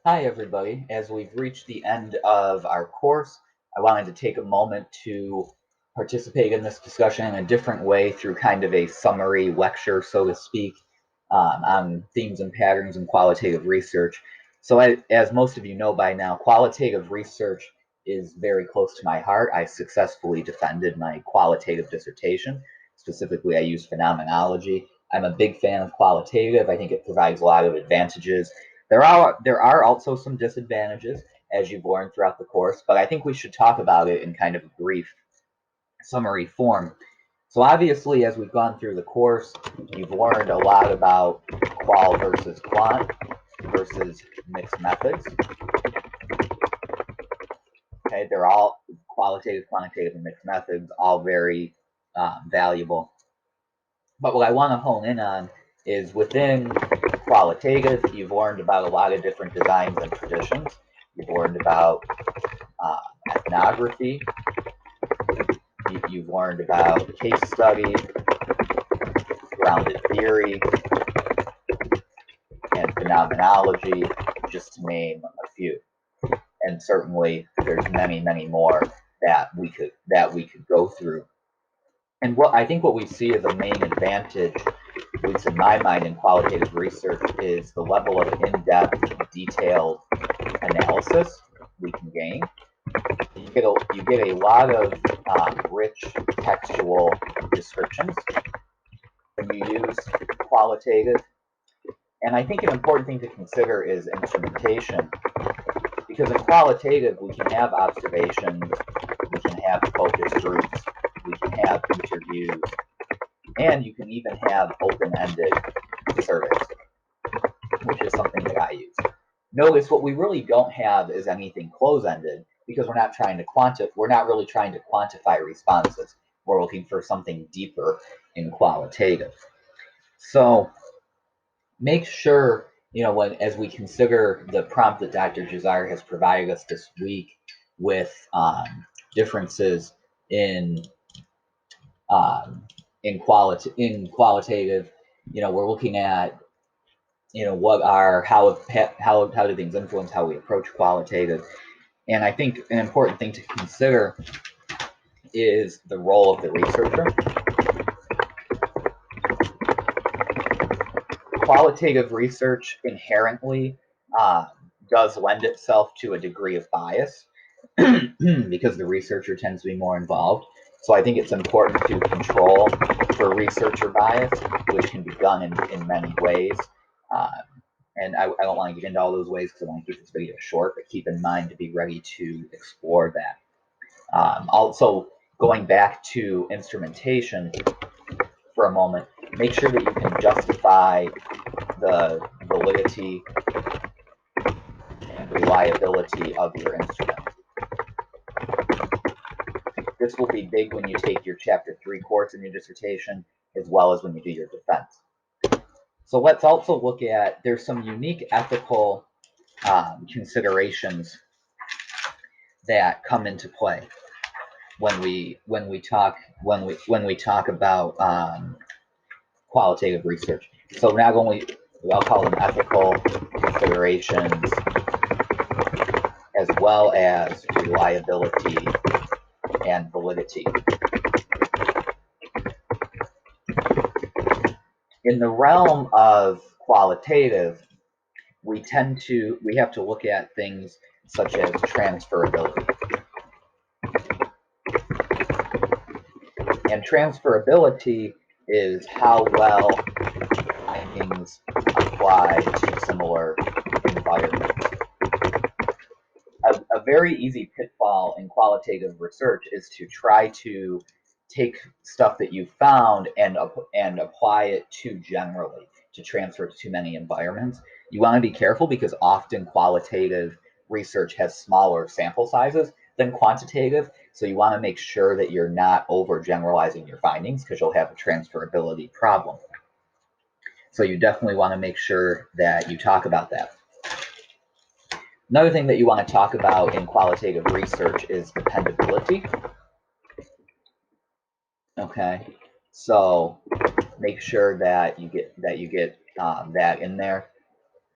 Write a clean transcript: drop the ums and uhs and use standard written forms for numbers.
Hi, everybody. As we've reached the end of our course, I wanted to take a moment to participate in this discussion in a different way through kind of a summary lecture, so to speak, on themes and patterns in qualitative research. So, as most of you know by now, qualitative research is very close to my heart. I successfully defended my qualitative dissertation. Specifically, I used phenomenology. I'm a big fan of qualitative. I think it provides a lot of advantages. There are also some disadvantages, as you've learned throughout the course, but I think we should talk about it in kind of a brief summary form. So obviously, as we've gone through the course, you've learned a lot about qual versus quant versus mixed methods. Okay, they're all qualitative, quantitative, and mixed methods, all very valuable. But what I want to hone in on is within qualitative, you've learned about a lot of different designs and traditions. You've learned about uh, ethnography. You've learned about case study, grounded theory, and phenomenology, just to name a few. And certainly, there's many, many more that we could go through. And what I think what we see as a main advantage, at least in my mind, in qualitative research, is the level of in-depth, detailed analysis we can gain. You get a lot of rich textual descriptions when you use qualitative. And I think an important thing to consider is instrumentation, because in qualitative we can have observations, we can have focus groups, we can have interviews, and you can even have open-ended surveys, which is something that I use. Notice what we really don't have is anything close-ended, because we're not really trying to quantify responses. We're looking for something deeper in qualitative. So make sure, when as we consider the prompt that Dr. Jazar has provided us this week with differences in um, in qualitative, we're looking at what are how do things influence how we approach qualitative. And I think an important thing to consider is the role of the researcher. Qualitative research inherently uh, does lend itself to a degree of bias because the researcher tends to be more involved. So I think it's important to control for researcher bias, which can be done in many ways. Um, and I don't want to get into all those ways because I want to keep this video short, but keep in mind to be ready to explore that. Also, going back to instrumentation for a moment, make sure that you can justify the validity and reliability of your instrument. This will be big when you take your Chapter 3 course in your dissertation, as well as when you do your defense. So let's also look at, there's some unique ethical considerations that come into play when we talk about qualitative research. So not only, I'll call them ethical considerations, as well as reliability and validity. In the realm of qualitative, we have to look at things such as transferability. And transferability is how well findings apply to similar environments. A very easy pitfall in qualitative research is to try to take stuff that you found and apply it too generally, to transfer to too many environments. You want to be careful because often qualitative research has smaller sample sizes than quantitative, so you want to make sure that you're not overgeneralizing your findings because you'll have a transferability problem. So you definitely want to make sure that you talk about that. Another thing that you want to talk about in qualitative research is dependability. Okay, so make sure that you get that in there.